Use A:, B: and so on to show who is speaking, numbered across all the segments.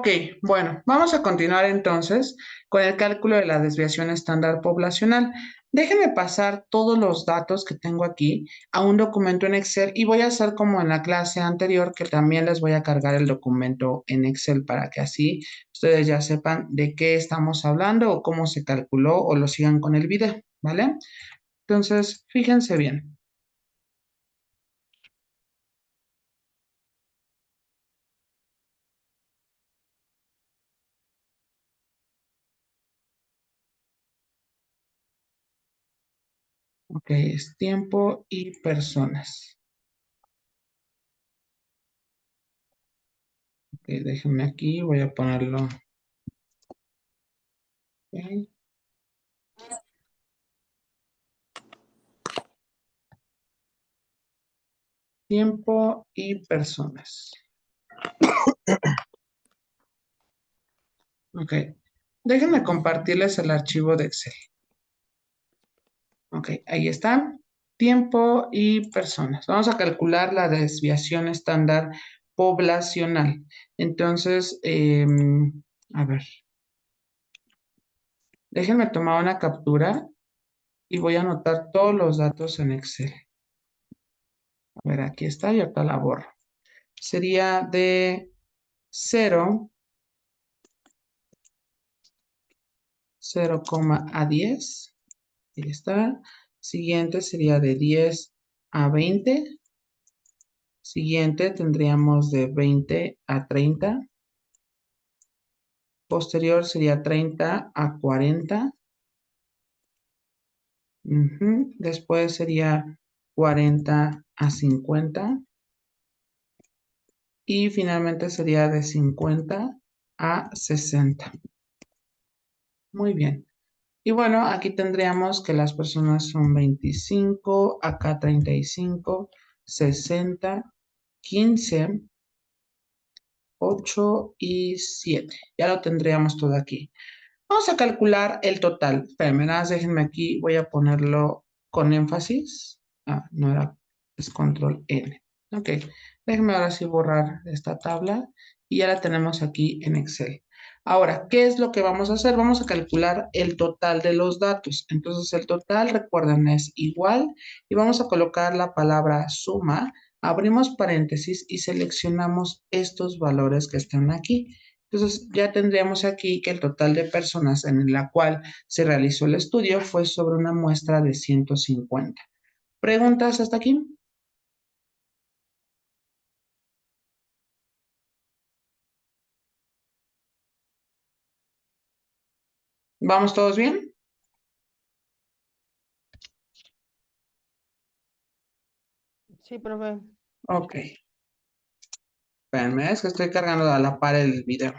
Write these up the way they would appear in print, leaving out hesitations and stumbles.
A: Ok, bueno, vamos a continuar entonces con el cálculo de la desviación estándar poblacional. Déjenme pasar todos los datos que tengo aquí a un documento en Excel y voy a hacer como en la clase anterior, que también les voy a cargar el documento en Excel para que así ustedes ya sepan de qué estamos hablando o cómo se calculó o lo sigan con el video, ¿vale? Entonces, fíjense bien. Ok, es tiempo y personas. Ok, déjenme aquí, voy a ponerlo. Ok. Tiempo y personas. Ok. Déjenme compartirles el archivo de Excel. Ok, ahí está. Tiempo y personas. Vamos a calcular la desviación estándar poblacional. Entonces, a ver, déjenme tomar una captura y voy a anotar todos los datos en Excel. A ver, aquí está, y ahorita la borro. Sería de 0, 0, a 10. Ahí está. Siguiente sería de 10 a 20. Siguiente tendríamos de 20 a 30. Posterior sería 30 a 40. Después sería 40 a 50. Y finalmente sería de 50 a 60. Muy bien. Y bueno, aquí tendríamos que las personas son 25, acá 35, 60, 15, 8 y 7. Ya lo tendríamos todo aquí. Vamos a calcular el total. Espérenme, nada más déjenme aquí, voy a ponerlo con énfasis. Ah, no era, es control N. Ok, déjenme ahora sí borrar esta tabla y ya la tenemos aquí en Excel. Ahora, ¿qué es lo que vamos a hacer? Vamos a calcular el total de los datos. Entonces, el total, recuerden, es igual y vamos a colocar la palabra suma. Abrimos paréntesis y seleccionamos estos valores que están aquí. Entonces, ya tendríamos aquí que el total de personas en la cual se realizó el estudio fue sobre una muestra de 150. ¿Preguntas hasta aquí? ¿Vamos todos bien?
B: Sí, profe.
A: Ok. Espérenme, es que estoy cargando a la par el video.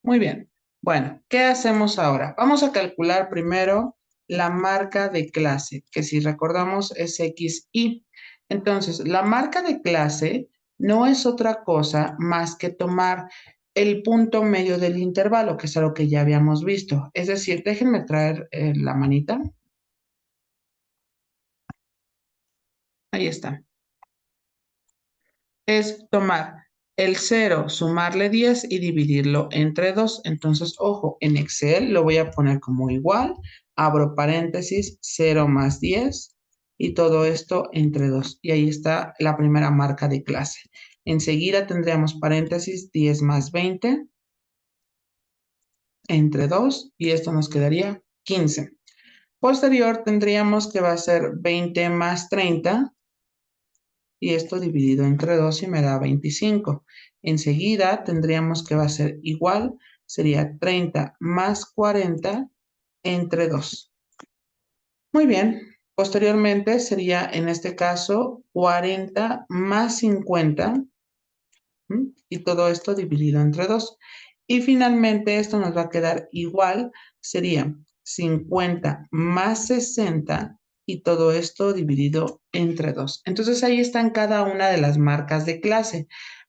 A: Muy bien. Bueno, ¿qué hacemos ahora? Vamos a calcular primero la marca de clase, que si recordamos es XY. Entonces, la marca de clase no es otra cosa más que tomar el punto medio del intervalo, que es algo que ya habíamos visto. Es decir, déjenme traer la manita. Ahí está. Es tomar el 0, sumarle 10 y dividirlo entre 2. Entonces, ojo, en Excel lo voy a poner como igual, abro paréntesis, 0 más 10 y todo esto entre 2. Y ahí está la primera marca de clase. Enseguida tendríamos paréntesis, 10 más 20 entre 2 y esto nos quedaría 15. Posterior tendríamos que va a ser 20 más 30 y esto dividido entre 2 y me da 25. Enseguida tendríamos que va a ser igual, sería 30 más 40 entre 2. Muy bien, posteriormente sería en este caso 40 más 50 y todo esto dividido entre 2. Y finalmente esto nos va a quedar igual, sería 50 más 60 y todo esto dividido entre 2. Entonces ahí están cada una de las marcas de clase.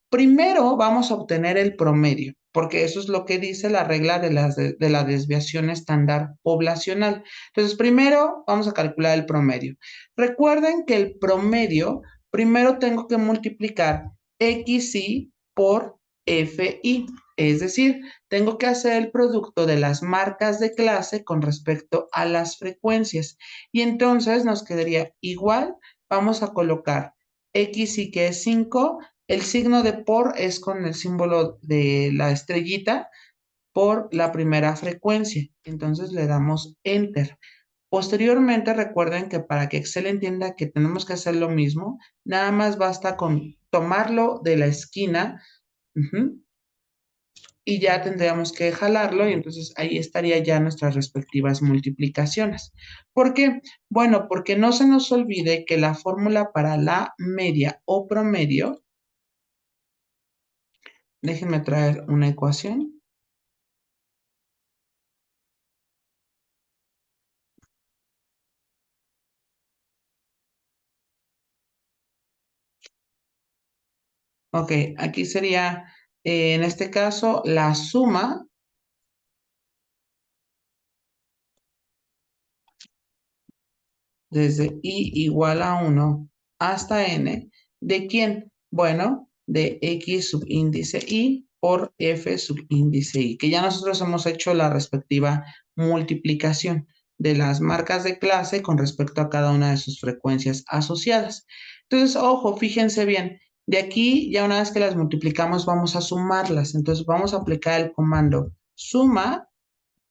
A: Primero vamos a obtener el promedio. porque eso es lo que dice la regla de la desviación estándar poblacional. Entonces, primero vamos a calcular el promedio. Recuerden que el promedio, primero tengo que multiplicar XI por FI, es decir, tengo que hacer el producto de las marcas de clase con respecto a las frecuencias. Y entonces nos quedaría igual, vamos a colocar XI que es 5, el signo de por es con el símbolo de la estrellita por la primera frecuencia. Entonces le damos Enter. Posteriormente, recuerden que para que Excel entienda que tenemos que hacer lo mismo, nada más basta con tomarlo de la esquina, ujú, y ya tendríamos que jalarlo y entonces ahí estaría ya nuestras respectivas multiplicaciones. ¿Por qué? Bueno, porque no se nos olvide que la fórmula para la media o promedio, déjenme traer una ecuación. Ok, aquí sería, en este caso, la suma desde i igual a 1 hasta n, ¿de quién? Bueno, de x subíndice i por f subíndice i, que ya nosotros hemos hecho la respectiva multiplicación de las marcas de clase con respecto a cada una de sus frecuencias asociadas. Entonces, ojo, fíjense bien, de aquí ya una vez que las multiplicamos vamos a sumarlas, entonces vamos a aplicar el comando suma,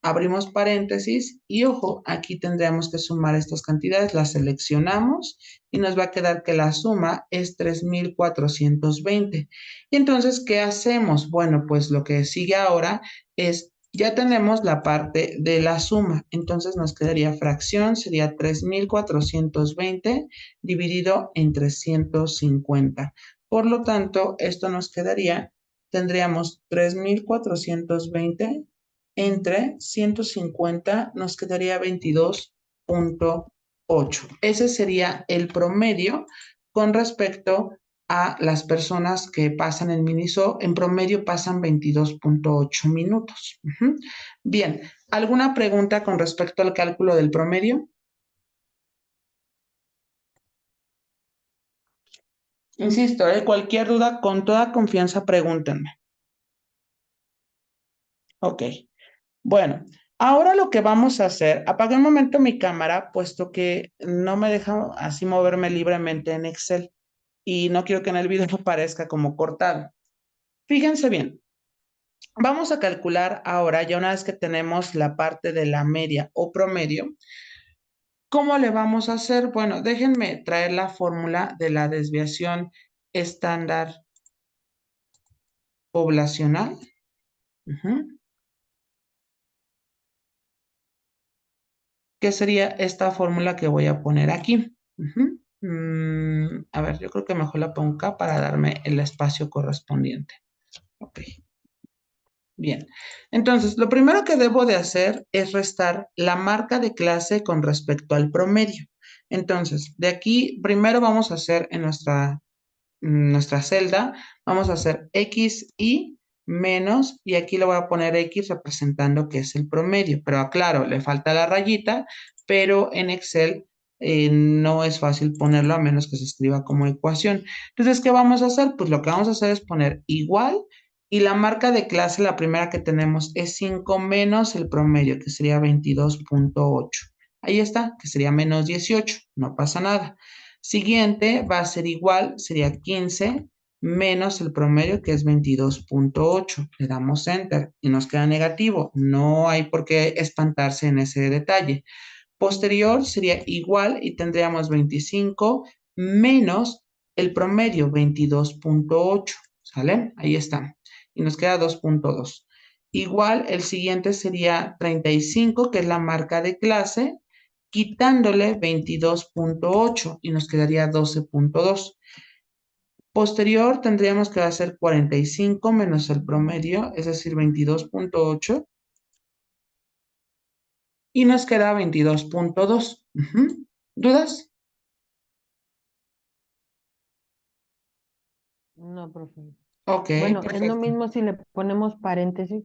A: abrimos paréntesis y ojo, aquí tendríamos que sumar estas cantidades, las seleccionamos y nos va a quedar que la suma es 3,420. Y entonces, ¿qué hacemos? Bueno, pues lo que sigue ahora es, ya tenemos la parte de la suma, entonces nos quedaría fracción, sería 3,420 dividido entre 150. Por lo tanto, esto nos quedaría, tendríamos 3,420 entre 150 nos quedaría 22,8. Ese sería el promedio con respecto a las personas que pasan el Miniso. En promedio pasan 22,8 minutos. Bien, ¿alguna pregunta con respecto al cálculo del promedio? Insisto, cualquier duda, con toda confianza, pregúntenme. Ok. Bueno, ahora lo que vamos a hacer, apagué un momento mi cámara, puesto que no me deja así moverme libremente en Excel y no quiero que en el video parezca como cortado. Fíjense bien, vamos a calcular ahora, ya una vez que tenemos la parte de la media o promedio, ¿cómo le vamos a hacer? Bueno, déjenme traer la fórmula de la desviación estándar poblacional. Ujú. ¿Qué sería esta fórmula que voy a poner aquí? A ver, yo creo que mejor la pongo acá para darme el espacio correspondiente. Ok, bien. Entonces, lo primero que debo de hacer es restar la marca de clase con respecto al promedio. Entonces, de aquí, primero vamos a hacer en nuestra celda, vamos a hacer XI menos, y aquí le voy a poner X representando que es el promedio, pero aclaro, le falta la rayita, pero en Excel no es fácil ponerlo a menos que se escriba como ecuación. Entonces, ¿qué vamos a hacer? Pues lo que vamos a hacer es poner igual, y la marca de clase, la primera que tenemos es 5 menos el promedio, que sería 22,8. Ahí está, que sería menos 18, no pasa nada. Siguiente va a ser igual, sería 15 menos el promedio que es 22,8. Le damos Enter y nos queda negativo. No hay por qué espantarse en ese detalle. Posterior sería igual y tendríamos 25 menos el promedio 22,8. ¿Sale? Ahí está. Y nos queda 2,2. Igual el siguiente sería 35, que es la marca de clase, quitándole 22,8 y nos quedaría 12,2. Posterior tendríamos que hacer 45 menos el promedio, es decir, 22,8 y nos queda 22,2. ¿Dudas?
B: No, profe.
A: Ok,
B: Bueno, es lo
A: perfecto.
B: mismo si le ponemos paréntesis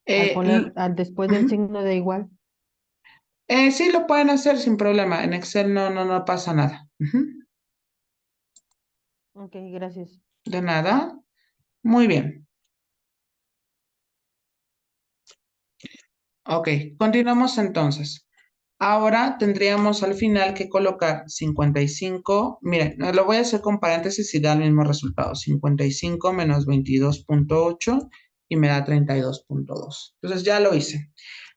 A: Eh, l-
B: al después del
A: Ujú.
B: signo de igual.
A: Sí, lo pueden hacer sin problema. En Excel no pasa nada. Ujú.
B: Ok, gracias.
A: De nada. Muy bien. Ok, continuamos entonces. Ahora tendríamos al final que colocar 55. Miren, lo voy a hacer con paréntesis y da el mismo resultado. 55 menos 22,8 y me da 32,2. Entonces ya lo hice.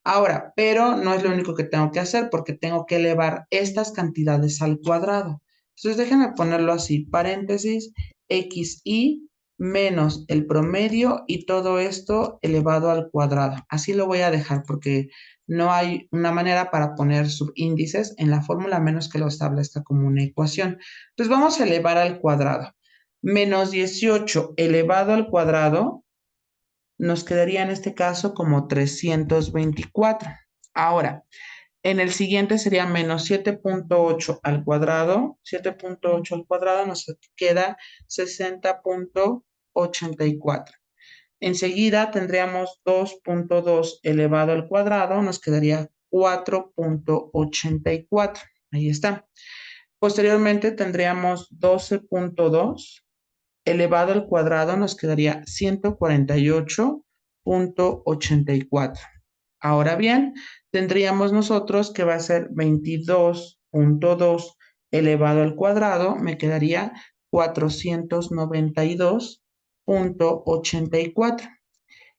A: Ahora, pero no es lo único que tengo que hacer porque tengo que elevar estas cantidades al cuadrado. Entonces déjenme ponerlo así, paréntesis, xy menos el promedio y todo esto elevado al cuadrado. Así lo voy a dejar porque no hay una manera para poner subíndices en la fórmula a menos que lo establezca como una ecuación. Entonces vamos a elevar al cuadrado. Menos 18 elevado al cuadrado nos quedaría en este caso como 324. Ahora, en el siguiente sería menos 7,8 al cuadrado. 7,8 al cuadrado nos queda 60,84. Enseguida tendríamos 2,2 elevado al cuadrado, nos quedaría 4,84. Ahí está. Posteriormente tendríamos 12,2 elevado al cuadrado, nos quedaría 148,84. Ahora bien, tendríamos nosotros que va a ser 22,2 elevado al cuadrado, me quedaría 492,84.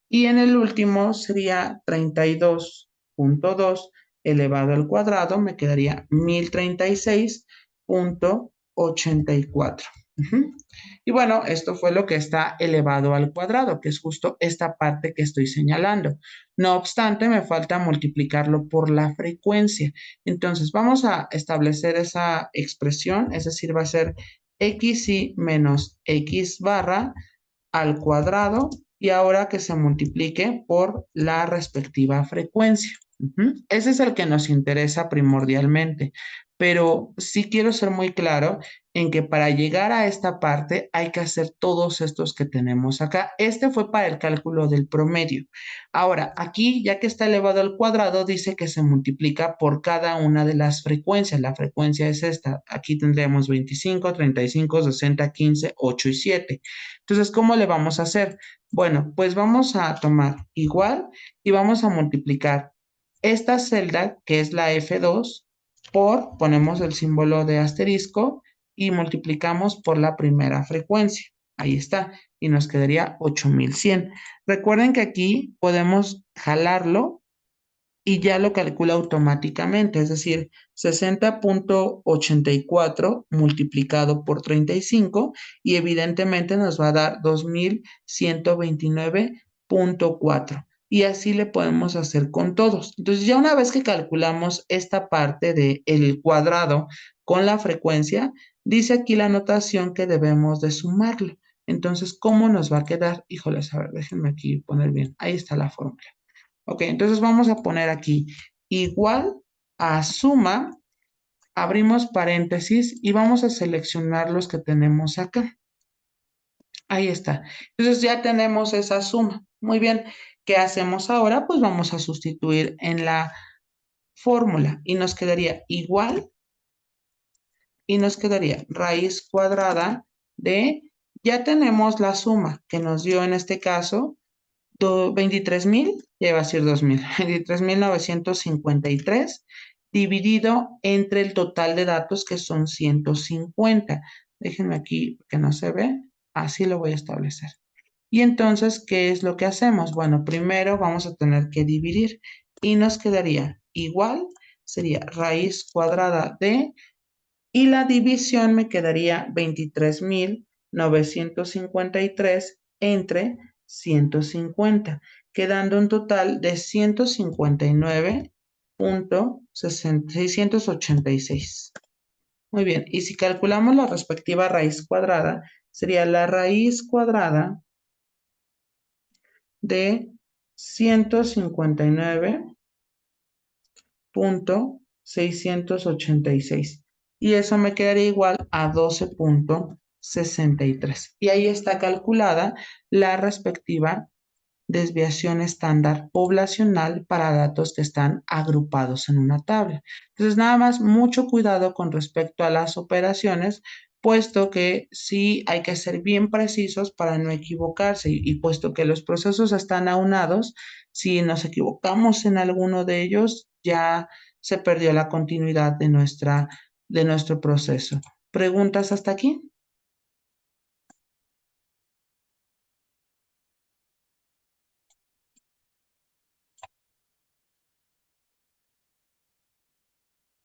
A: Y en el último sería 32,2 elevado al cuadrado, me quedaría 1036,84. Ujú. Y bueno, esto fue lo que está elevado al cuadrado, que es justo esta parte que estoy señalando. No obstante, me falta multiplicarlo por la frecuencia. Entonces, vamos a establecer esa expresión, es decir, va a ser xy menos x barra al cuadrado y ahora que se multiplique por la respectiva frecuencia. Ese es el que nos interesa primordialmente, pero sí quiero ser muy claro en que para llegar a esta parte hay que hacer todos estos que tenemos acá. Este fue para el cálculo del promedio. Ahora, aquí, ya que está elevado al cuadrado, dice que se multiplica por cada una de las frecuencias. La frecuencia es esta. Aquí tendremos 25, 35, 60, 15, 8 y 7. Entonces, ¿cómo le vamos a hacer? Bueno, pues vamos a tomar igual y vamos a multiplicar esta celda, que es la F2, ponemos el símbolo de asterisco y multiplicamos por la primera frecuencia. Ahí está. Y nos quedaría 8100. Recuerden que aquí podemos jalarlo y ya lo calcula automáticamente, es decir, 60,84 multiplicado por 35 y evidentemente nos va a dar 2129,4. Y así le podemos hacer con todos. Entonces, ya una vez que calculamos esta parte del cuadrado con la frecuencia, dice aquí la notación que debemos de sumarlo. Entonces, ¿cómo nos va a quedar? Híjoles, a ver, déjenme aquí poner bien. Ahí está la fórmula. Ok, entonces vamos a poner aquí igual a suma, abrimos paréntesis y vamos a seleccionar los que tenemos acá. Ahí está. Entonces ya tenemos esa suma. Muy bien. ¿Qué hacemos ahora? Pues vamos a sustituir en la fórmula y nos quedaría igual y nos quedaría raíz cuadrada de, ya tenemos la suma que nos dio en este caso 23,000, ya va a ser 2,000, 23,953 dividido entre el total de datos que son 150. Déjenme aquí que no se ve, así lo voy a establecer. Y entonces, ¿qué es lo que hacemos? Bueno, primero vamos a tener que dividir y nos quedaría igual, sería raíz cuadrada de, y la división me quedaría 23,953 entre 150, quedando un total de 159,686. Muy bien, y si calculamos la respectiva raíz cuadrada, sería la raíz cuadrada de 159,686. Y eso me quedaría igual a 12,6. 63. Y ahí está calculada la respectiva desviación estándar poblacional para datos que están agrupados en una tabla. Entonces, nada más mucho cuidado con respecto a las operaciones, puesto que sí hay que ser bien precisos para no equivocarse y puesto que los procesos están aunados, si nos equivocamos en alguno de ellos, ya se perdió la continuidad de nuestro proceso. ¿Preguntas hasta aquí?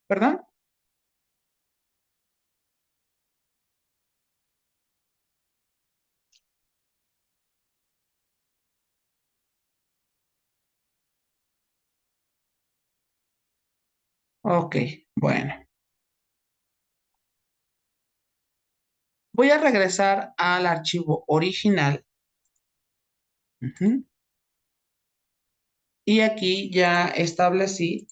A: ¿Perdón? Ok, bueno. Voy a regresar al archivo original. Ujú. Y aquí ya establecí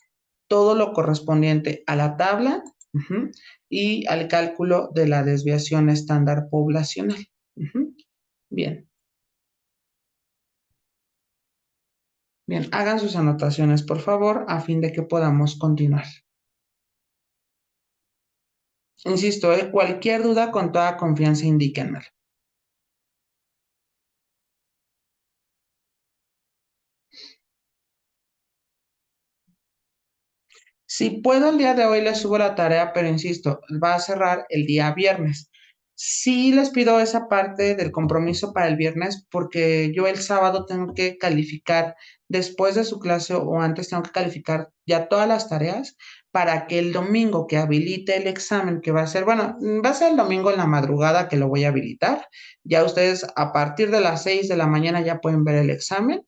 A: todo lo correspondiente a la tabla, ujú, y al cálculo de la desviación estándar poblacional. Ujú. Bien, bien, hagan sus anotaciones, por favor, a fin de que podamos continuar. Insisto, cualquier duda con toda confianza indíquenmelo. Si puedo el día de hoy les subo la tarea, pero insisto, va a cerrar el día viernes. Sí les pido esa parte del compromiso para el viernes porque yo el sábado tengo que calificar después de su clase o antes tengo que calificar ya todas las tareas para que el domingo que habilite el examen que va a ser, bueno, va a ser el domingo en la madrugada que lo voy a habilitar. Ya ustedes a partir de las 6 de la mañana ya pueden ver el examen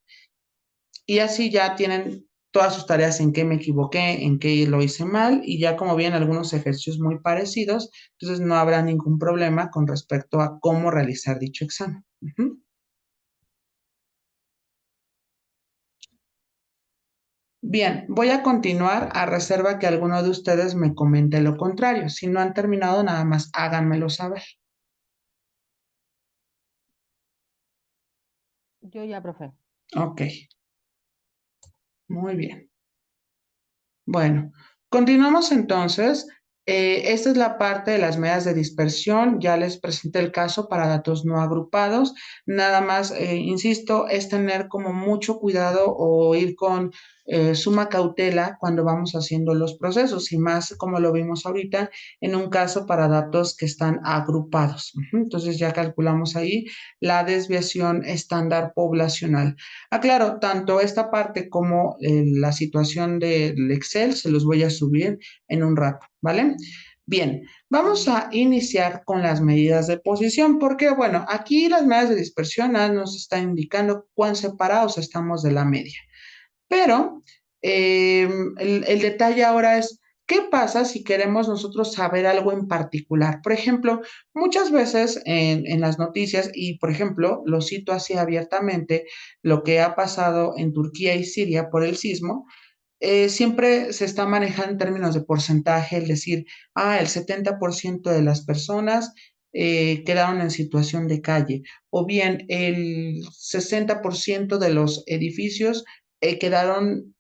A: y así ya tienen todas sus tareas en qué me equivoqué, en qué lo hice mal y ya como vienen algunos ejercicios muy parecidos, entonces no habrá ningún problema con respecto a cómo realizar dicho examen. Ujú. Bien, voy a continuar a reserva que alguno de ustedes me comente lo contrario. Si no han terminado, nada más háganmelo saber.
B: Yo ya, profe.
A: Ok, muy bien. Bueno, continuamos entonces. Esta es la parte de las medidas de dispersión. Ya les presenté el caso para datos no agrupados. Nada más, insisto, es tener como mucho cuidado o ir con suma cautela cuando vamos haciendo los procesos y más como lo vimos ahorita en un caso para datos que están agrupados. Ujú. Entonces ya calculamos ahí la desviación estándar poblacional. Aclaro, tanto esta parte como la situación del Excel se los voy a subir en un rato, ¿vale? Bien, vamos a iniciar con las medidas de posición, porque bueno, aquí las medidas de dispersión nos están indicando cuán separados estamos de la media. Pero el detalle ahora es, ¿qué pasa si queremos nosotros saber algo en particular? Por ejemplo, muchas veces en las noticias, y por ejemplo, lo cito así abiertamente, lo que ha pasado en Turquía y Siria por el sismo, siempre se está manejando en términos de porcentaje, es decir, el 70% de las personas quedaron en situación de calle, o bien el 60% de los edificios quedaron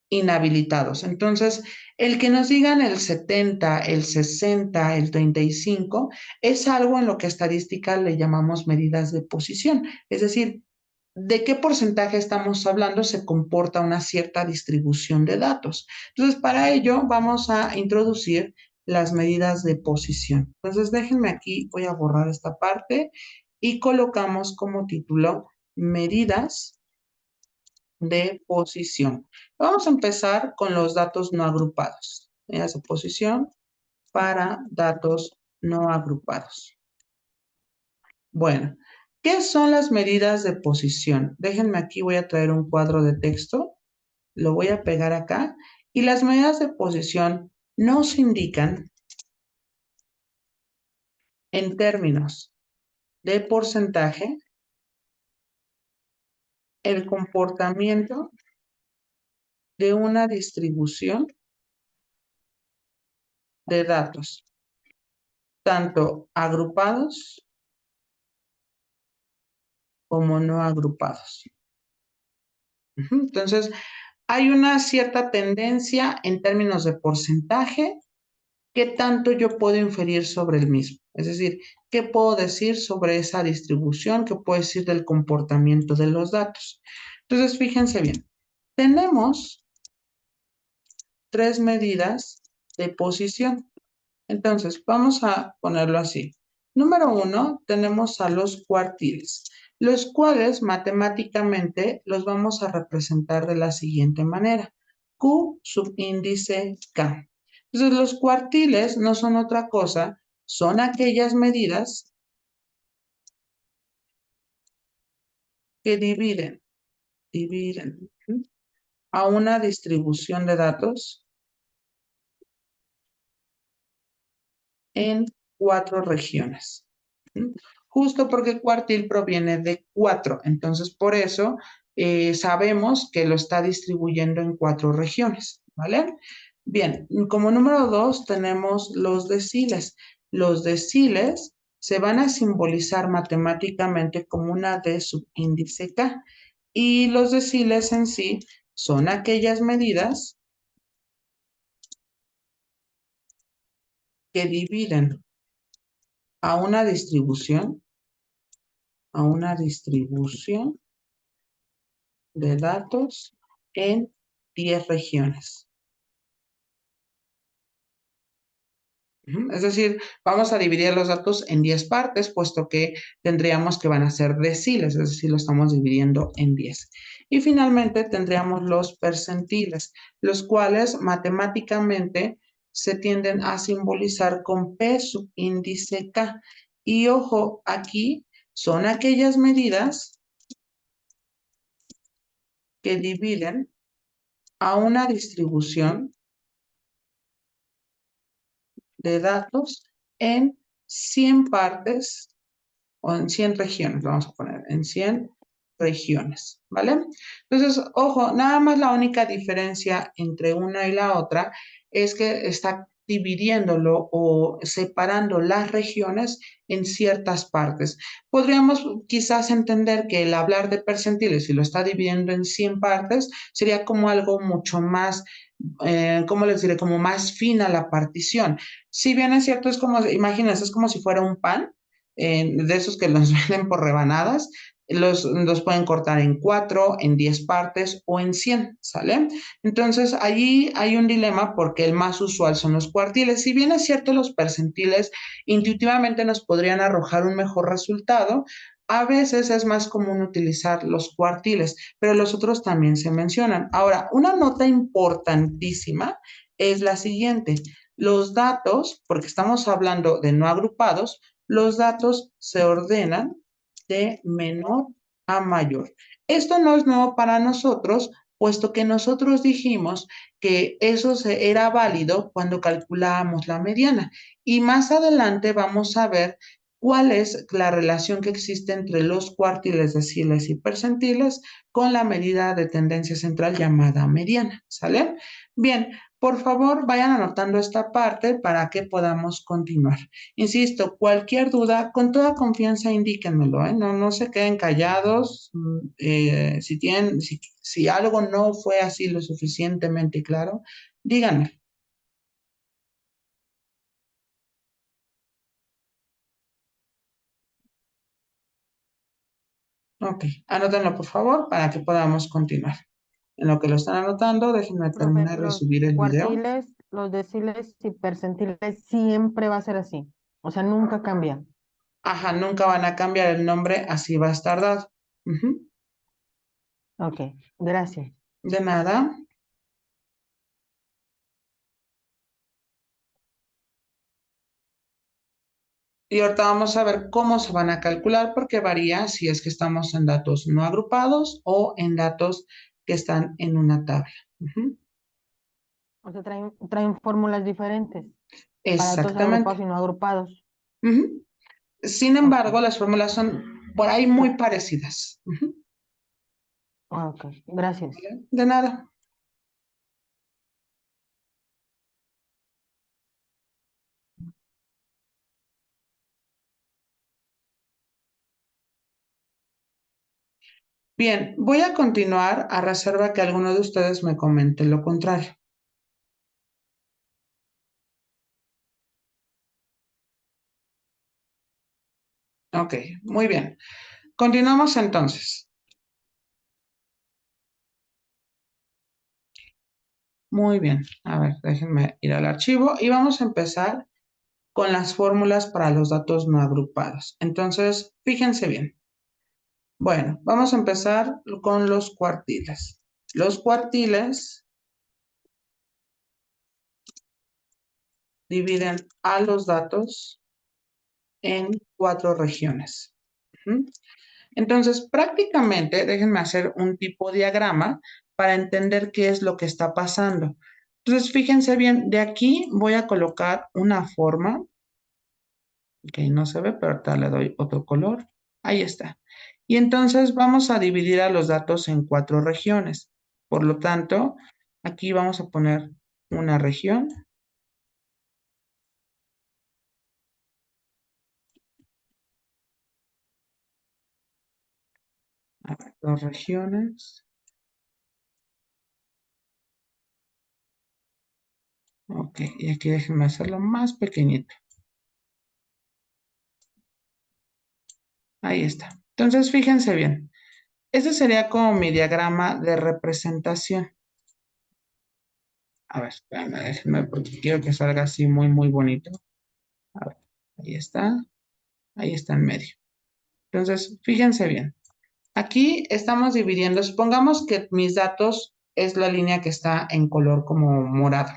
A: inhabilitados. Entonces, el que nos digan el 70, el 60, el 35, es algo en lo que estadística le llamamos medidas de posición. Es decir, de qué porcentaje estamos hablando se comporta una cierta distribución de datos. Entonces, para ello vamos a introducir las medidas de posición. Entonces, déjenme aquí, voy a borrar esta parte y colocamos como título medidas de posición. Vamos a empezar con los datos no agrupados. Medidas de posición para datos no agrupados. Bueno, ¿qué son las medidas de posición? Déjenme aquí, voy a traer un cuadro de texto, lo voy a pegar acá, y las medidas de posición nos indican en términos de porcentaje el comportamiento de una distribución de datos, tanto agrupados como no agrupados. Entonces, hay una cierta tendencia en términos de porcentaje. ¿Qué tanto yo puedo inferir sobre el mismo? Es decir, ¿qué puedo decir sobre esa distribución? ¿Qué puedo decir del comportamiento de los datos? Entonces, fíjense bien, tenemos tres medidas de posición. Entonces, vamos a ponerlo así. Número uno, tenemos a los cuartiles, los cuales matemáticamente los vamos a representar de la siguiente manera. Q subíndice K. Entonces, los cuartiles no son otra cosa, son aquellas medidas que dividen a una distribución de datos en cuatro regiones. Justo porque cuartil proviene de cuatro, entonces por eso sabemos que lo está distribuyendo en cuatro regiones, ¿vale? Bien, como número dos tenemos los deciles. Los deciles se van a simbolizar matemáticamente como una D subíndice K y los deciles en sí son aquellas medidas que dividen a una distribución, a una distribución de datos en 10 regiones. Es decir, vamos a dividir los datos en 10 partes, puesto que tendríamos que van a ser deciles, es decir, lo estamos dividiendo en 10. Y finalmente tendríamos los percentiles, los cuales matemáticamente se tienden a simbolizar con P subíndice K. Y ojo, aquí son aquellas medidas que dividen a una distribución de datos en 100 partes o en 100 regiones, lo vamos a poner en 100 regiones, ¿vale? Entonces, ojo, nada más la única diferencia entre una y la otra es que está dividiéndolo o separando las regiones en ciertas partes. Podríamos quizás entender que el hablar de percentiles, si lo está dividiendo en 100 partes, sería como algo mucho más, ¿cómo les diré? Como más fina la partición. Si bien es cierto, es como, imagínense, es como si fuera un pan, de esos que los venden por rebanadas, los pueden cortar en 4, en 10 partes o en 100, ¿sale? Entonces, allí hay un dilema porque el más usual son los cuartiles. Si bien es cierto, los percentiles intuitivamente nos podrían arrojar un mejor resultado, a veces es más común utilizar los cuartiles, pero los otros también se mencionan. Ahora, una nota importantísima es la siguiente. Los datos, porque estamos hablando de no agrupados, los datos se ordenan de menor a mayor. Esto no es nuevo para nosotros, puesto que nosotros dijimos que eso era válido cuando calculábamos la mediana. Y más adelante vamos a ver cuál es la relación que existe entre los cuartiles, deciles y percentiles con la medida de tendencia central llamada mediana. ¿Sale? Bien, por favor, vayan anotando esta parte para que podamos continuar. Insisto, cualquier duda, con toda confianza indíquenmelo, ¿eh? No se queden callados. Si algo no fue así lo suficientemente claro, díganme. Ok, anótenlo por favor para que podamos continuar. En lo que lo están anotando, déjenme
B: Profe,
A: terminar de
B: los
A: subir el video.
B: cuartiles, los deciles y percentiles siempre va a ser así. O sea, nunca cambia.
A: Ajá, nunca van a cambiar el nombre, así va a estar dado. Ujú.
B: Ok, gracias.
A: De nada. Y ahorita vamos a ver cómo se van a calcular porque varía si es que estamos en datos no agrupados o en datos que están en una tabla. Ujú.
B: O sea, traen fórmulas diferentes para datos agrupados
A: Exactamente.
B: y no agrupados.
A: Ujú. Sin
B: Ok,
A: embargo, las fórmulas son por ahí muy parecidas. Ujú.
B: ok, gracias.
A: ¿Vale? De nada. Bien, voy a continuar a reserva que alguno de ustedes me comente lo contrario. Ok, muy bien. Continuamos entonces. Muy bien. A ver, déjenme ir al archivo y vamos a empezar con las fórmulas para los datos no agrupados. Entonces, fíjense bien. Bueno, vamos a empezar con los cuartiles. Los cuartiles dividen a los datos en 4 regiones. Ujú. Entonces, prácticamente, déjenme hacer un tipo diagrama para entender qué es lo que está pasando. Entonces, fíjense bien, de aquí voy a colocar una forma, que no se ve, pero ahorita le doy otro color. Ahí está. Y entonces vamos a dividir a los datos en 4 regiones. Por lo tanto, aquí vamos a poner una región. A ver, 2 regiones. Ok, y aquí déjenme hacerlo más pequeñito. Ahí está. Entonces, fíjense bien. Este sería como mi diagrama de representación. A ver, espérame, déjenme porque quiero que salga así muy, muy bonito. A ver, ahí está en medio. Entonces, fíjense bien. Aquí estamos dividiendo, supongamos que mis datos es la línea que está en color como morado.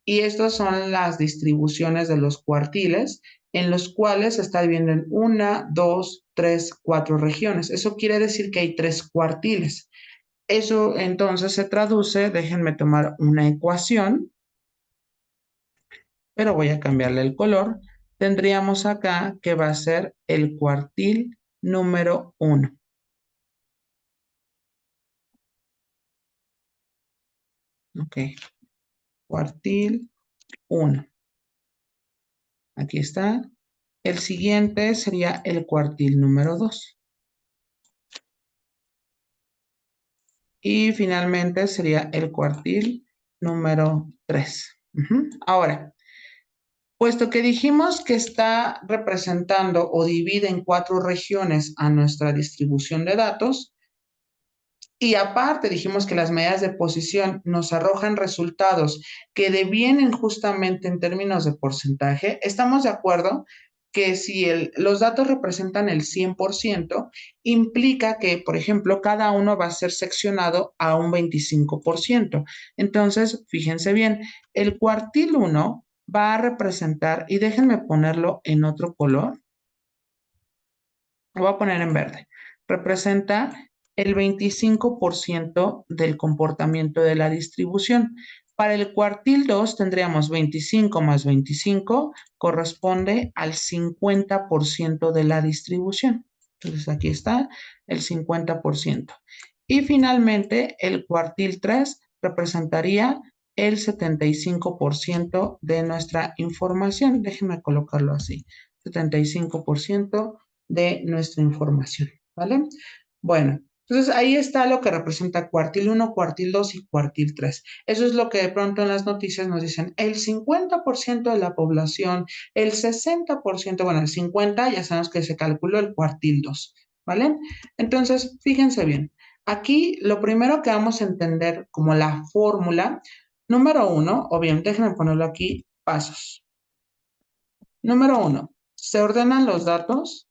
A: Y estas son las distribuciones de los cuartiles, en los cuales se está dividiendo en 1, 2, 3, 4 regiones. Eso quiere decir que hay 3 cuartiles. Eso entonces se traduce, déjenme tomar una ecuación, pero voy a cambiarle el color. Tendríamos acá que va a ser el cuartil número 1. Ok, cuartil 1. Aquí está. El siguiente sería el cuartil número 2. Y finalmente sería el cuartil número 3. Ahora, puesto que dijimos que está representando o divide en 4 regiones a nuestra distribución de datos, y aparte dijimos que las medidas de posición nos arrojan resultados que devienen justamente en términos de porcentaje, estamos de acuerdo que si los datos representan el 100%, implica que, por ejemplo, cada uno va a ser seccionado a un 25%. Entonces, fíjense bien, el cuartil 1 va a representar, y déjenme ponerlo en otro color, lo voy a poner en verde, representa el 25% del comportamiento de la distribución. Para el cuartil 2 tendríamos 25 más 25, corresponde al 50% de la distribución. Entonces aquí está el 50%. Y finalmente el cuartil 3 representaría el 75% de nuestra información. Déjenme colocarlo así, 75% de nuestra información, ¿vale? Bueno, entonces ahí está lo que representa cuartil 1, cuartil 2 y cuartil 3. Eso es lo que de pronto en las noticias nos dicen, el 50% de la población, el 60%, bueno, el 50% ya sabemos que se calculó el cuartil 2, ¿vale? Entonces, fíjense bien, aquí lo primero que vamos a entender como la fórmula, número 1, o bien, déjenme ponerlo aquí, pasos. Número 1, se ordenan los datos.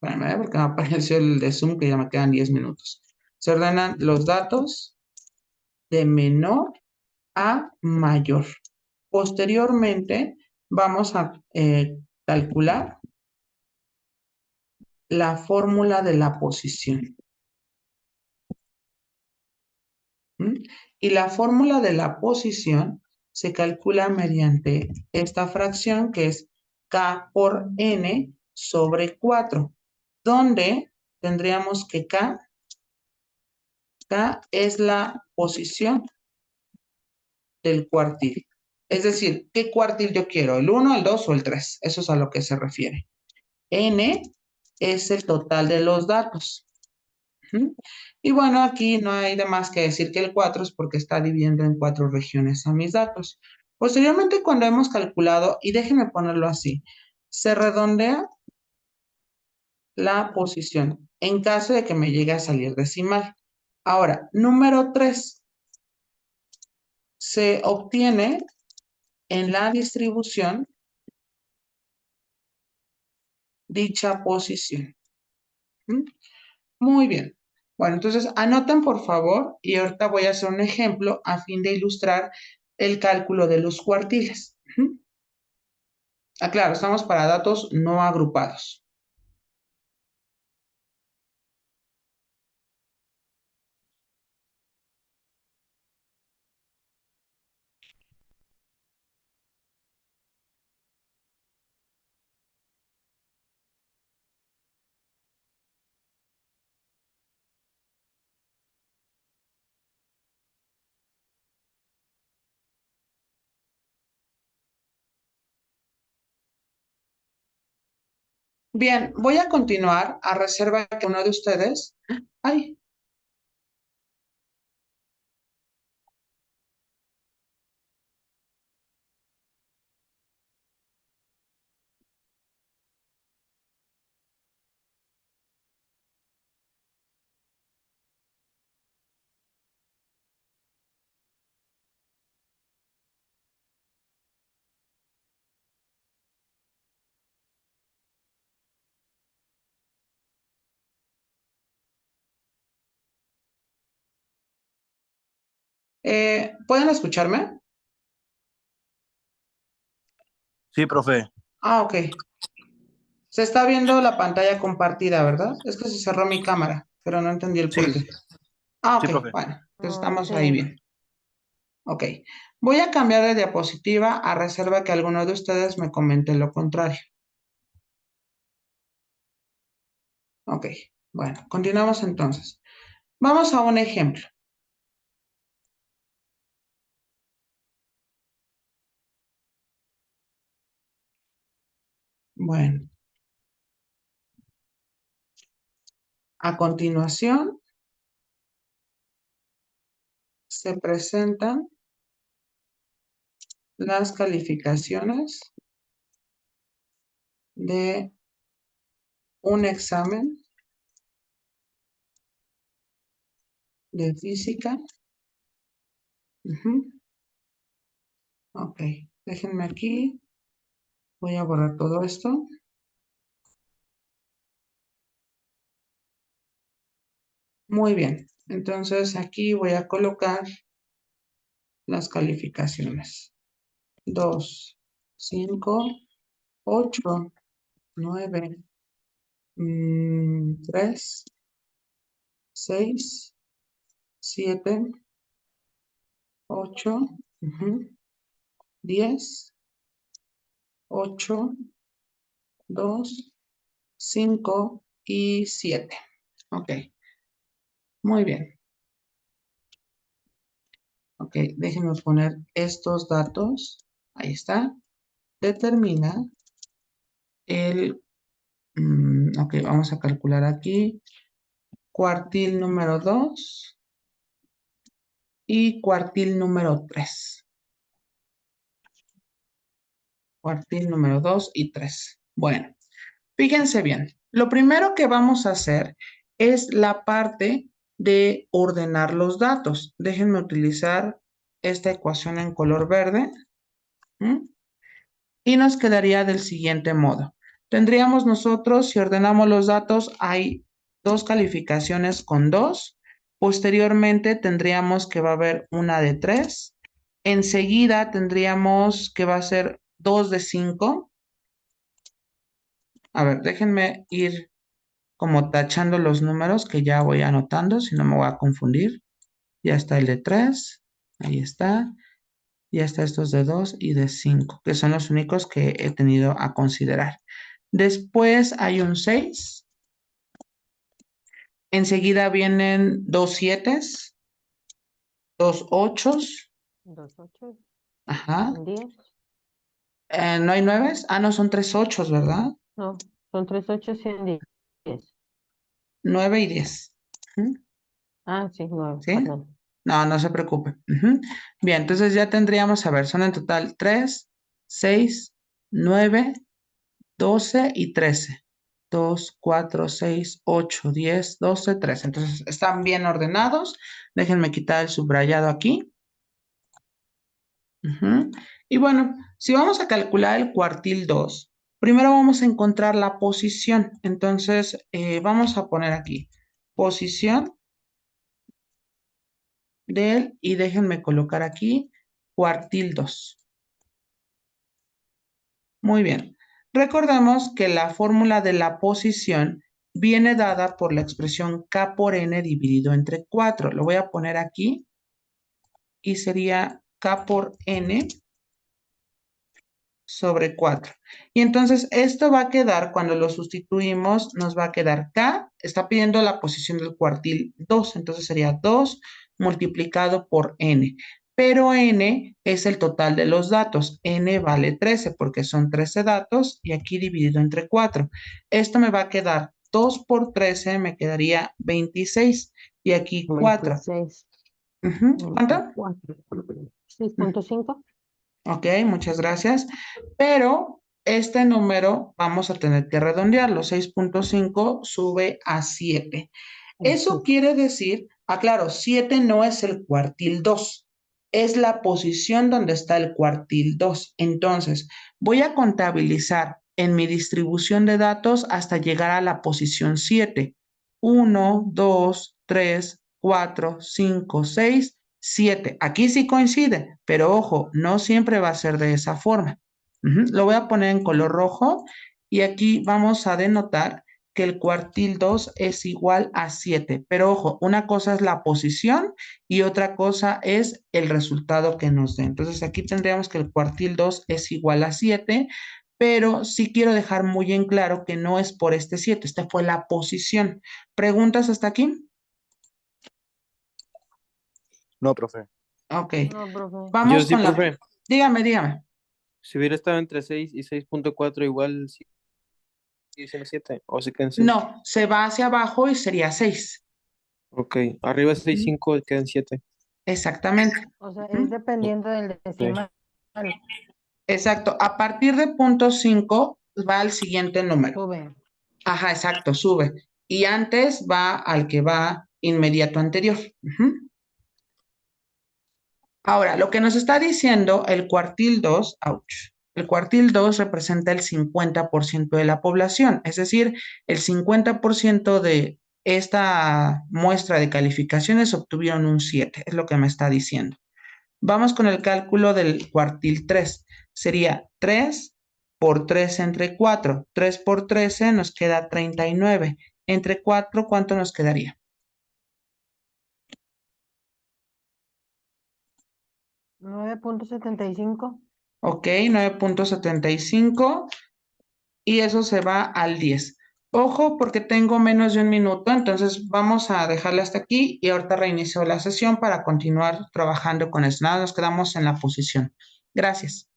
A: Espérame, porque me apareció el de Zoom que ya me quedan 10 minutos. Se ordenan los datos de menor a mayor. Posteriormente, vamos a calcular la fórmula de la posición. ¿Mm? Y la fórmula de la posición se calcula mediante esta fracción que es K por N sobre 4, donde tendríamos que K es la posición del cuartil. Es decir, ¿qué cuartil yo quiero? ¿El 1, el 2 o el 3? Eso es a lo que se refiere. N es el total de los datos. Ujú. Y bueno, aquí no hay de más que decir que el 4 es porque está dividiendo en 4 regiones a mis datos. Posteriormente, cuando hemos calculado, y déjenme ponerlo así, se redondea la posición en caso de que me llegue a salir decimal. Ahora, número 3 se obtiene en la distribución dicha posición. ¿Mm? Muy bien. Bueno, entonces anoten por favor y ahorita voy a hacer un ejemplo a fin de ilustrar el cálculo de los cuartiles. Ujú. Ah, claro, estamos para datos no agrupados. Bien, voy a continuar a reserva que uno de ustedes. Ay, ¿pueden escucharme?
C: Sí, profe.
A: Ah, ok. Se está viendo la pantalla compartida, ¿verdad? Es que se cerró mi cámara, pero no entendí el
C: Sí,
A: por qué. Ah,
C: sí,
A: ok,
C: profe.
A: bueno, entonces
B: Ah,
A: estamos ahí
B: sí.
A: bien. Ok. Voy a cambiar de diapositiva a reserva que alguno de ustedes me comente lo contrario. Ok, bueno, continuamos entonces. Vamos a un ejemplo. Bueno, a continuación se presentan las calificaciones de un examen de física. Ujú. Ok, déjenme aquí. Voy a borrar todo esto. Muy bien. Entonces aquí voy a colocar las calificaciones. 2, 5, 8, 9, 3, 6, 7, 8, 10, 8, 2, 5 y 7. Ok, muy bien. Ok, déjenme poner estos datos. Ahí está. Determina el... ok, vamos a calcular aquí. Cuartil número 2 y cuartil número 3. Cuartil número 2 y 3. Bueno, fíjense bien. Lo primero que vamos a hacer es la parte de ordenar los datos. Déjenme utilizar esta ecuación en color verde. ¿Mm? Y nos quedaría del siguiente modo. Tendríamos nosotros, si ordenamos los datos, hay dos calificaciones con 2. Posteriormente tendríamos que va a haber una de 3. Enseguida tendríamos que va a ser 2 de 5. A ver, déjenme ir como tachando los números que ya voy anotando, si no me voy a confundir. Ya está el de 3. Ahí está. Y hasta estos de 2 y de 5, que son los únicos que he tenido a considerar. Después hay un 6. Enseguida vienen dos 7, dos 8.
B: 2, 8,
A: Ajá.
B: 10.
A: ¿No hay 9? Ah, no, son 3 8, ¿verdad?
B: No, son 3, 8, 100, 10.
A: 9 y 10. Ujú.
B: Ah, sí, 9,
A: ¿Sí?
B: perdón.
A: No, no se preocupe. Ujú. Bien, entonces ya tendríamos, a ver, son en total 3, 6, 9, 12 y 13. 2, 4, 6, 8, 10, 12, 13. Entonces están bien ordenados. Déjenme quitar el subrayado aquí. Ujú. Y bueno, si vamos a calcular el cuartil 2, primero vamos a encontrar la posición. Entonces, vamos a poner aquí posición del, y déjenme colocar aquí cuartil 2. Muy bien. Recordemos que la fórmula de la posición viene dada por la expresión K por N dividido entre 4. Lo voy a poner aquí y sería K por N sobre 4. Y entonces esto va a quedar, cuando lo sustituimos, nos va a quedar K, está pidiendo la posición del cuartil 2, entonces sería 2 multiplicado por N. Pero N es el total de los datos. N vale 13 porque son 13 datos y aquí dividido entre 4. Esto me va a quedar 2 por 13, me quedaría 26 y aquí 4.
B: 26,
A: ¿Cuánto?
B: 24, 6.5.
A: Ok, muchas gracias. Pero este número vamos a tener que redondearlo. 6.5 sube a 7. Eso quiere decir, claro, 7 no es el cuartil 2, es la posición donde está el cuartil 2. Entonces, voy a contabilizar en mi distribución de datos hasta llegar a la posición 7. 1, 2, 3, 4, 5, 6, 7. Aquí sí coincide, pero ojo, no siempre va a ser de esa forma. Lo voy a poner en color rojo y aquí vamos a denotar que el cuartil 2 es igual a 7. Pero ojo, una cosa es la posición y otra cosa es el resultado que nos dé. Entonces aquí tendríamos que el cuartil 2 es igual a 7, pero sí quiero dejar muy en claro que no es por este 7, esta fue la posición. ¿Preguntas hasta aquí?
C: No, profe.
A: Ok.
B: No, profe.
A: Vamos
D: Yo sí,
A: con la...
D: profe.
A: Dígame.
D: Si hubiera estado entre 6 y 6.4, igual sigue siendo 7 o se quedan 6.
A: No, se va hacia abajo y sería 6.
D: Ok, arriba 6.5 quedan 7.
A: Exactamente.
B: O sea, es
A: Ujú.
B: dependiendo del
D: Ok.
B: decimal.
A: Exacto. A partir de punto 5 va al siguiente número.
B: Sube.
A: Ajá, exacto, sube. Y antes va al que va inmediato anterior. Ujú. Ahora, lo que nos está diciendo el cuartil 2, ouch, el cuartil 2 representa el 50% de la población, es decir, el 50% de esta muestra de calificaciones obtuvieron un 7, es lo que me está diciendo. Vamos con el cálculo del cuartil 3. Sería 3 por 3 entre 4. 3 por 13 nos queda 39. Entre 4, ¿cuánto nos quedaría?
B: 9.75.
A: Ok, 9.75 y eso se va al 10. Ojo, porque tengo menos de un minuto, entonces vamos a dejarle hasta aquí y ahorita reinicio la sesión para continuar trabajando con eso. Nada, nos quedamos en la posición. Gracias.